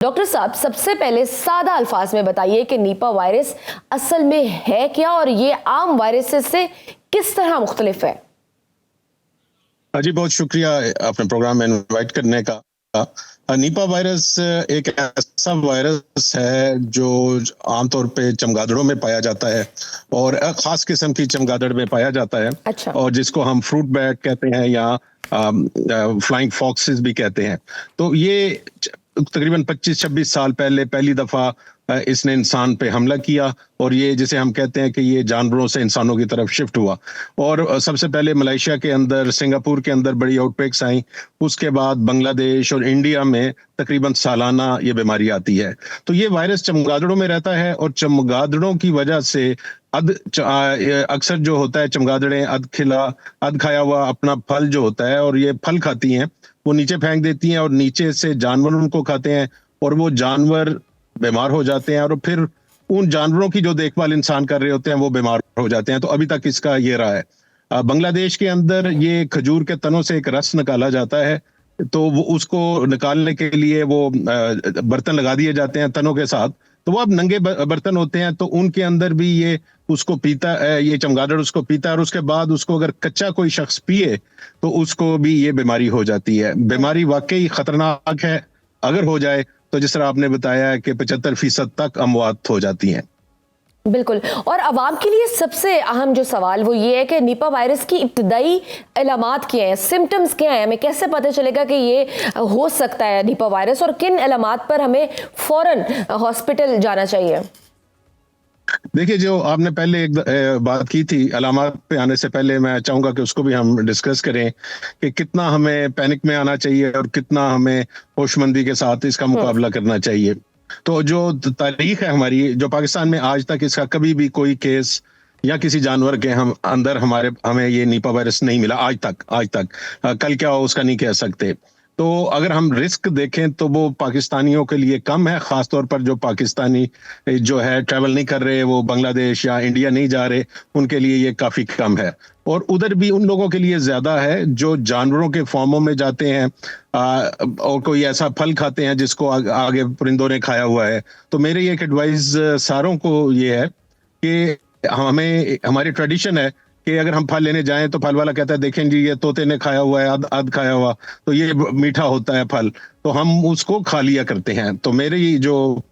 Doctor साहब, सबसे पहले सादा अल्फाज में बताइए कि निपा वायरस असल में है क्या और ये आम वायरस से किस तरह मुख्तलिफ है? जी, बहुत शुक्रिया अपने प्रोग्राम में इनवाइट करने का। निपा वायरस एक ऐसा वायरस है जो आमतौर पे चमगादड़ों में पाया जाता है और खास किस्म की चमगादड़ में पाया जाता है। अच्छा। और जिसको हम फ्रूट बैट कहते हैं या फ्लाइंग फॉक्सेस भी कहते हैं। तो ये तकरीबन 25-26 साल पहले पहली दफा इसने इंसान पे हमला किया और ये जिसे हम कहते हैं कि ये जानवरों से इंसानों की तरफ शिफ्ट हुआ। और सबसे पहले मलेशिया के अंदर, सिंगापुर के अंदर बड़ी आउटब्रेक्स आई। उसके बाद बांग्लादेश और इंडिया में तकरीबन सालाना ये बीमारी आती है। तो ये वायरस चमगादड़ों में रहता है और चमगादड़ों की वजह से अक्सर जो होता है, चमगादड़ें अध खाया हुआ अपना फल जो होता है, और ये फल खाती हैं, वो नीचे फेंक देती हैं और नीचे से जानवर उनको खाते हैं और वो जानवर बीमार हो जाते हैं और फिर उन जानवरों की जो देखभाल इंसान कर रहे होते हैं वो बीमार हो जाते हैं। तो अभी तक इसका ये रहा है। बांग्लादेश के अंदर ये खजूर के तनों से एक रस निकाला जाता है, तो वो उसको निकालने के लिए वो बर्तन लगा दिए जाते हैं तनों के साथ। तो वो अब नंगे बर्तन होते हैं, तो उनके अंदर भी ये उसको पीता है, ये चमगादड़ उसको पीता है और उसके बाद उसको अगर कच्चा कोई शख्स पिए तो उसको भी ये बीमारी हो जाती है। बीमारी वाकई खतरनाक है। अगर हो जाए तो जिस तरह आपने बताया कि 75% तक अमवात हो जाती हैं। बिल्कुल। और अवाम के लिए सबसे अहम जो सवाल वो ये है कि निपा वायरस की इब्तदाई अलामात क्या हैं, सिम्टम्स क्या हैं, हमें कैसे पता चलेगा कि ये हो सकता है निपा वायरस, और किन अलामात पर हमें फौरन हॉस्पिटल जाना चाहिए? देखिए, जो आपने पहले एक बात की थी, अलामात पे आने से पहले मैं चाहूंगा कि उसको भी हम डिस्कस करें कि कितना हमें पैनिक में आना चाहिए और कितना हमें होशमंदी के साथ इसका मुकाबला करना चाहिए। तो जो तारीख है हमारी, जो पाकिस्तान में आज तक इसका कभी भी कोई केस या किसी जानवर के हमें ये निपा वायरस नहीं मिला आज तक। कल क्या हो उसका नहीं कह सकते। तो अगर हम रिस्क देखें तो वो पाकिस्तानियों के लिए कम है, खासतौर पर जो पाकिस्तानी जो है ट्रैवल नहीं कर रहे, वो बांग्लादेश या इंडिया नहीं जा रहे, उनके लिए ये काफी कम है। और उधर भी उन लोगों के लिए ज्यादा है जो जानवरों के फॉर्मों में जाते हैं और कोई ऐसा फल खाते हैं जिसको आगे परिंदों ने खाया हुआ है। तो मेरी एक एडवाइस सारों को ये है कि हमारी ट्रेडिशन है कि अगर हम फल लेने जाएं तो फल वाला कहता है, देखें जी ये तोते ने खाया हुआ है, अध खाया हुआ, तो ये मीठा होता है फल, तो हम उसको खा लिया करते हैं। तो मेरी जो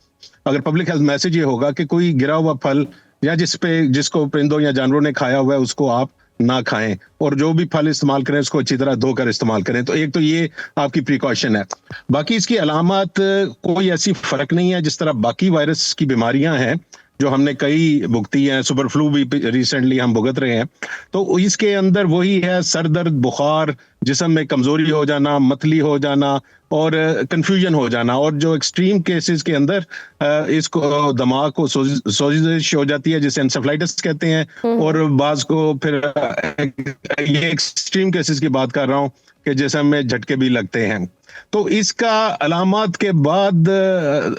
अगर पब्लिक हेल्थ मैसेज ये होगा कि कोई गिरा हुआ फल या जिसको परिंदों या जानवरों ने खाया हुआ है उसको आप ना खाएं, और जो भी फल इस्तेमाल करें उसको अच्छी तरह धोकर इस्तेमाल करें। तो एक तो ये आपकी प्रिकॉशन है। बाकी इसकी अलामत कोई ऐसी फर्क नहीं है जिस तरह बाकी वायरस की बीमारियां हैं जो हमने कई भुगती हैं। सुपर फ्लू भी रिसेंटली हम भुगत रहे हैं। तो इसके अंदर वही है, सर दर्द, बुखार, जिस्म में कमजोरी हो जाना, मतली हो जाना और कंफ्यूजन हो जाना। और जो एक्सट्रीम केसेस के अंदर इसको दिमाग को सोजिश हो जाती है जिसे एंसेफेलाइटिस कहते हैं। और बाज को फिर ये एक्सट्रीम केसेस की बात कर रहा हूँ कि जिस्म में झटके भी लगते हैं। तो इसका अलामत के बाद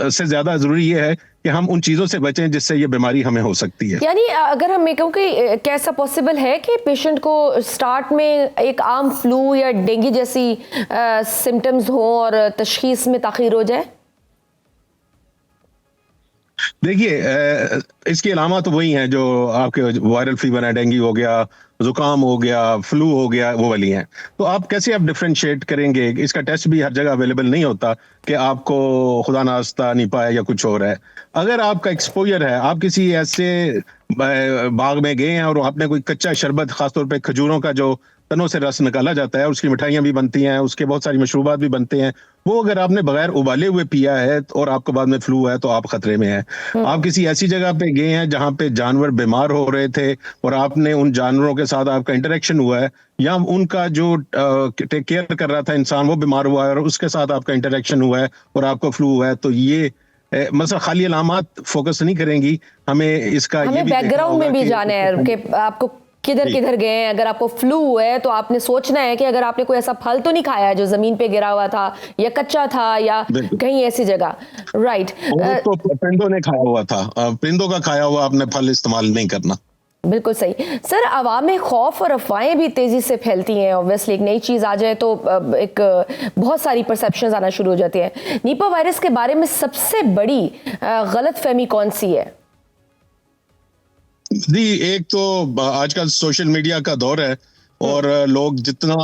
से ज्यादा जरूरी ये है कि हम उन चीजों से बचें जिससे ये बीमारी हमें हो सकती है। यानी अगर हम कहूँ कि क्या ऐसा पॉसिबल है कि पेशेंट को स्टार्ट में एक आम फ्लू या डेंगू जैसी सिम्टम्स हो और तशखीस में ताखीर हो जाए? देखिए, इसकी अलामत तो वही हैं जो आपके वायरल फीवर है, डेंगू हो गया, जुकाम हो गया, फ्लू हो गया, वो वाली हैं। तो आप कैसे डिफरेंशिएट करेंगे? इसका टेस्ट भी हर जगह अवेलेबल नहीं होता कि आपको खुदा नास्ता निपा है या कुछ और है। अगर आपका एक्सपोजर है, आप किसी ऐसे बाग में गए हैं और आपने कोई कच्चा शरबत, खासतौर पे खजूरों का जो तनों से रस निकाला जाता है, उसकी मिठाइयां भी बनती हैं, उसके बहुत सारी मशरूबात भी बनते हैं, वो अगर आपने बगैर उबाले हुए पिया है और आपको बाद में फ्लू है तो आप खतरे में हैं। आप किसी ऐसी जगह पे गए हैं जहां पे जानवर बीमार हो रहे थे और आपने उन जानवरों के साथ आपका इंटरेक्शन हुआ है, या उनका जो टेक केयर कर रहा था इंसान वो बीमार हुआ है और उसके साथ आपका इंटरेक्शन हुआ है और आपको फ्लू हुआ है, तो ये मतलब खाली अलामत फोकस नहीं करेंगी, हमें इसका हमें बैकग्राउंड में भी जाना है कि आपको किधर गए हैं। अगर आपको फ्लू है तो आपने सोचना है कि अगर आपने कोई ऐसा फल तो नहीं खाया जो जमीन पे गिरा हुआ था या कच्चा था या कहीं ऐसी जगह, राइट। तो परिंदों ने खाया हुआ था, परिंदों का खाया हुआ आपने फल इस्तेमाल नहीं करना। बिल्कुल सही सर। अवाम में खौफ और अफवाहें भी तेजी से फैलती हैं। ऑब्वियसली एक नई चीज आ जाए तो एक बहुत सारी परसेप्शंस आना शुरू हो जाती हैं। निपा वायरस के बारे में सबसे बड़ी गलतफहमी कौन सी है? जी, एक तो आजकल सोशल मीडिया का दौर है और लोग जितना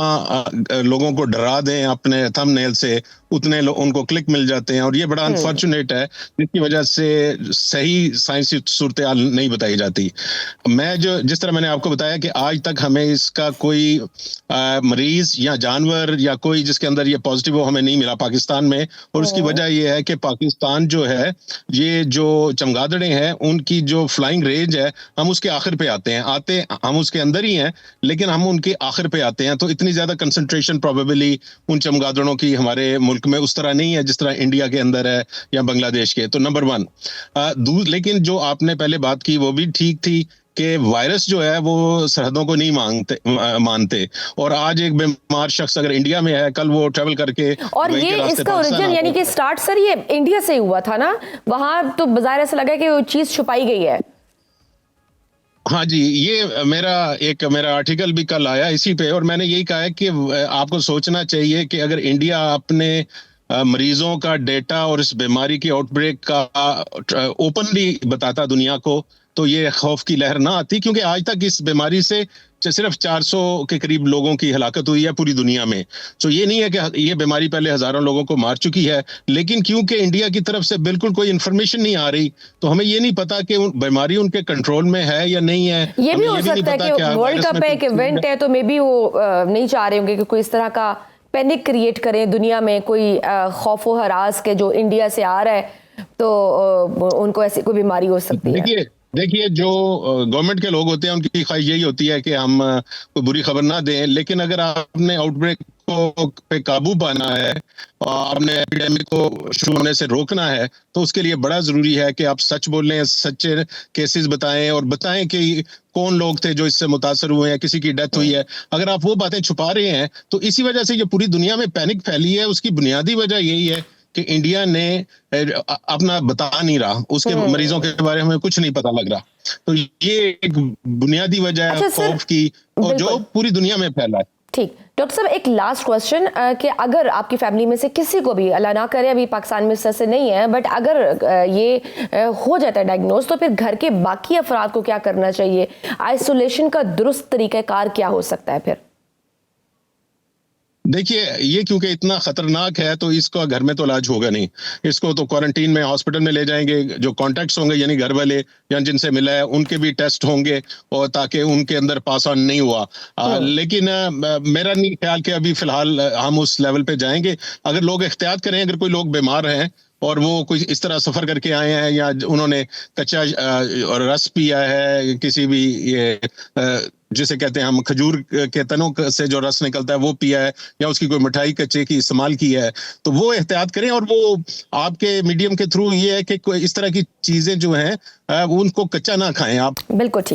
लोगों को डरा दें अपने थंबनेल से उतने उनको क्लिक मिल जाते हैं और ये बड़ा अनफॉर्चुनेट है, जिसकी वजह से सही साइंसी सूरत हाल नहीं बताई जाती। मैं जिस तरह मैंने आपको बताया कि आज तक हमें इसका कोई मरीज या जानवर या कोई जिसके अंदर ये पॉजिटिव हो हमें नहीं मिला पाकिस्तान में। और उसकी वजह ये है कि पाकिस्तान जो है, ये जो चमगादड़ें हैं उनकी जो फ्लाइंग रेंज है, हम उसके आखिर पे आते हम उसके अंदर ही हैं लेकिन हम उनके आखिर पे आते हैं। तो इतनी ज्यादा कंसंट्रेशन प्रोबेबली उन चमगादड़ों की हमारे मुल्क में उस तरह नहीं है जिस तरह इंडिया के अंदर है या बांग्लादेश के। तो नंबर 1। लेकिन जो आपने पहले बात की वो भी ठीक थी कि वायरस जो है वो सरहदों को नहीं मानते और आज एक बीमार शख्स अगर इंडिया में है, कल वो ट्रेवल करके और ये इसका ओरिजिन यानी कि स्टार्ट सर ये इंडिया से ही हुआ था ना? वहां तो बाज़ाहिर ऐसा लगा कि वो चीज छुपाई गई है। हाँ जी, ये मेरा आर्टिकल भी कल आया इसी पे और मैंने यही कहा है कि आपको सोचना चाहिए कि अगर इंडिया अपने मरीजों का डेटा और इस बीमारी की आउटब्रेक का ओपनली बताता दुनिया को, तो ये खौफ की लहर ना आती। क्योंकि आज तक इस बीमारी से सिर्फ 400 के करीब लोगों की हलाकत हुई है पूरी दुनिया में। तो ये नहीं है कि ये बीमारी पहले हजारों लोगों को मार चुकी है, लेकिन क्योंकि इंडिया की तरफ से बिल्कुल कोई इन्फॉर्मेशन नहीं आ रही तो हमें ये नहीं पता कि बीमारी उनके कंट्रोल में है या नहीं है। ये भी हो सकता है कि वर्ल्ड कप है, एक इवेंट है, तो मे बी वो नहीं चाह रहे होंगे कि कोई इस तरह का पैनिक क्रिएट करें दुनिया में, कोई खौफ व हरास के जो इंडिया से आ रहा है तो उनको ऐसी कोई बीमारी हो सकती है। देखिए जो गवर्नमेंट के लोग होते हैं उनकी ख्वाहिश यही होती है कि हम कोई बुरी खबर ना दें, लेकिन अगर आपने आउटब्रेक को पे काबू पाना है और आपने एपिडेमिक को शुरू होने से रोकना है तो उसके लिए बड़ा जरूरी है कि आप सच बोलें, सच्चे केसेस बताएं और बताएं कि कौन लोग थे जो इससे मुतासर हुए हैं, किसी की डेथ हुई है। अगर आप वो बातें छुपा रहे हैं तो इसी वजह से ये पूरी दुनिया में पैनिक फैली है। उसकी बुनियादी वजह यही है कि इंडिया ने अपना बता नहीं रहा, उसके मरीजों के बारे में कुछ नहीं पता लग रहा। तो ये एक बुनियादी वजह है खौफ की और जो पूरी दुनिया में फैला है। ठीक डॉक्टर साहब, एक लास्ट क्वेश्चन कि अगर आपकी फैमिली में से किसी को भी, अल्लाह ना करे अभी पाकिस्तान में इस तरह से नहीं है, बट अगर ये हो जाता है डायग्नोज तो फिर घर के बाकी अफराद को क्या करना चाहिए? आइसोलेशन का दुरुस्त तरीक़ाकार क्या हो सकता है फिर? देखिए ये क्योंकि इतना खतरनाक है तो इसका घर में तो इलाज होगा नहीं। इसको तो क्वारंटीन में हॉस्पिटल में ले जाएंगे, जो कॉन्टैक्ट्स होंगे यानी घर वाले या जिनसे मिला है उनके भी टेस्ट होंगे और ताकि उनके अंदर पास ऑन नहीं हुआ। लेकिन मेरा नहीं ख्याल कि अभी फिलहाल हम उस लेवल पे जाएंगे। अगर लोग एहतियात करें, अगर कोई लोग बीमार हैं और वो कोई इस तरह सफर करके आए हैं या उन्होंने कच्चा और रस पिया है किसी भी ये जिसे कहते हैं हम खजूर के तनों से जो रस निकलता है वो पिया है या उसकी कोई मिठाई कच्चे की इस्तेमाल की है, तो वो एहतियात करें। और वो आपके मीडियम के थ्रू ये है कि इस तरह की चीजें जो हैं उनको कच्चा ना खाएं आप। बिल्कुल ठीक।